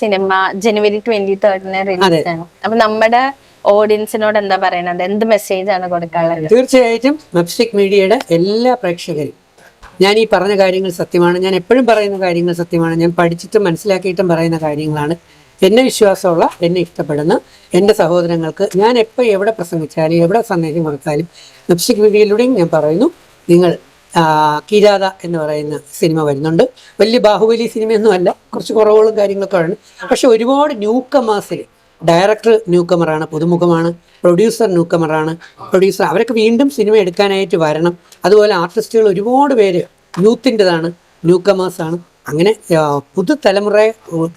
Cinema ജനുവരി 23 release ആണ്. അപ്പൊ നമ്മുടെ ഓഡിയൻസിനോട് എന്താ പറയണത്, എന്ത് മെസ്സേജ് ആണ് കൊടുക്കാനുള്ളത്? തീർച്ചയായിട്ടും മെപ്സ്റ്റിക് മീഡിയയുടെ എല്ലാ പ്രേക്ഷകരും ഞാൻ ഈ പറഞ്ഞ കാര്യങ്ങൾ സത്യമാണ്. ഞാൻ എപ്പോഴും പറയുന്ന കാര്യങ്ങൾ സത്യമാണ്. ഞാൻ പഠിച്ചിട്ടും മനസ്സിലാക്കിയിട്ടും പറയുന്ന കാര്യങ്ങളാണ്. എന്നെ വിശ്വാസമുള്ള, എന്നെ ഇഷ്ടപ്പെടുന്ന എൻ്റെ സഹോദരങ്ങൾക്ക് ഞാൻ എപ്പോൾ എവിടെ പ്രസംഗിച്ചാലും എവിടെ സന്ദേശം കൊടുത്താലും മെപ്സ്റ്റിക് മീഡിയയിലൂടെയും ഞാൻ പറയുന്നു, നിങ്ങൾ കിരാത എന്ന് പറയുന്ന സിനിമ വരുന്നുണ്ട്. വലിയ ബാഹുബലി സിനിമയൊന്നും അല്ല, കുറച്ച് കുറവുകളും കാര്യങ്ങളൊക്കെ ആണ്. പക്ഷെ ഒരുപാട് ന്യൂ കമേഴ്സിൽ ഡയറക്ടർ ന്യൂ കമറാണ്, പുതുമുഖമാണ്. പ്രൊഡ്യൂസർ ന്യൂ കമറാണ്. പ്രൊഡ്യൂസർ അവരൊക്കെ വീണ്ടും സിനിമ എടുക്കാനായിട്ട് വരണം. അതുപോലെ ആർട്ടിസ്റ്റുകൾ ഒരുപാട് പേര് യൂത്തിൻ്റെതാണ്, ന്യൂ കമേഴ്സാണ്. അങ്ങനെ പുതുതലമുറയെ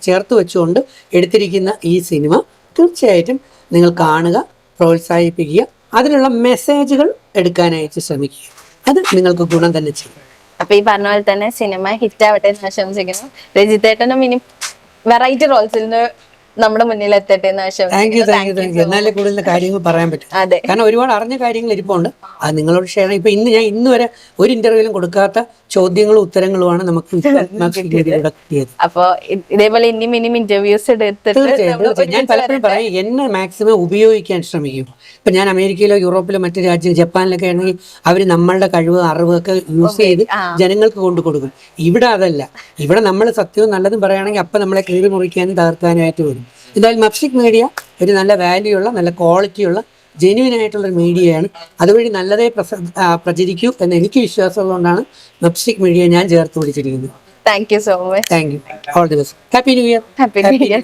ചേർത്ത് വെച്ചുകൊണ്ട് എടുത്തിരിക്കുന്ന ഈ സിനിമ തീർച്ചയായിട്ടും നിങ്ങൾ കാണുക, പ്രോത്സാഹിപ്പിക്കുക, അതിനുള്ള മെസ്സേജുകൾ എടുക്കാനായിട്ട് ശ്രമിക്കുക. അത് നിങ്ങൾക്ക് ഗുണം തന്നെ ചെയ്യും. അപ്പൊ ഈ പറഞ്ഞ പോലെ തന്നെ സിനിമ ഹിറ്റ് ആവട്ടെ എന്ന് ആശംസിക്കുന്നു. രജിത്തേട്ടനും ഇനി വെറൈറ്റി റോൾസിൽ നിന്ന് നമ്മുടെ മുന്നിൽ എത്തട്ടെ എന്ന് ആശംസിക്കുന്നു. എന്നാലേ കൂടുതൽ കാര്യങ്ങൾ പറയാൻ പറ്റും. കാരണം ഒരുപാട് അറിഞ്ഞ കാര്യങ്ങൾ ഇരിപ്പുണ്ട്, അത് നിങ്ങളോട് ഷെയർ. ഇപ്പൊ ഞാൻ ഇന്ന് വരെ ഒരു ഇന്റർവ്യൂവിലും കൊടുക്കാത്ത ചോദ്യങ്ങളും ഉത്തരങ്ങളുമാണ് നമുക്ക് കിട്ടിയത്. അപ്പൊ ഇതേപോലെ ഇനിയും ഇന്റർവ്യൂസ് എടുത്തിട്ട് ഞാൻ പലപ്പോഴും പറയും, എന്നെ മാക്സിമം ഉപയോഗിക്കാൻ ശ്രമിക്കും. ഇപ്പൊ ഞാൻ അമേരിക്കയിലോ യൂറോപ്പിലോ മറ്റു രാജ്യം ജപ്പാനിലൊക്കെ ആണെങ്കിൽ അവർ നമ്മളുടെ കഴിവ് അറിവൊക്കെ യൂസ് ചെയ്ത് ജനങ്ങൾക്ക് കൊണ്ടു കൊടുക്കും. ഇവിടെ അതല്ല. ഇവിടെ നമ്മൾ സത്യവും നല്ലതും പറയുകയാണെങ്കിൽ അപ്പം നമ്മളെ കീറി മുറിക്കാനും തകർക്കാനുമായിട്ട് വരും. എന്തായാലും മെപ്സ്റ്റിക് മീഡിയ ഒരു നല്ല വാല്യൂ ഉള്ള, നല്ല ക്വാളിറ്റിയുള്ള, ജെന്യുവൻ ആയിട്ടുള്ളൊരു മീഡിയയാണ്. അതുവഴി നല്ലതേ പ്രചരിക്കൂ എന്ന് എനിക്ക് വിശ്വാസമുള്ളതുകൊണ്ടാണ് മെപ്സ്റ്റിക് മീഡിയ ഞാൻ ചേർത്ത് പിടിച്ചിരിക്കുന്നത്. Thank you so much. Thank you. All the best. Happy new year. Happy new year.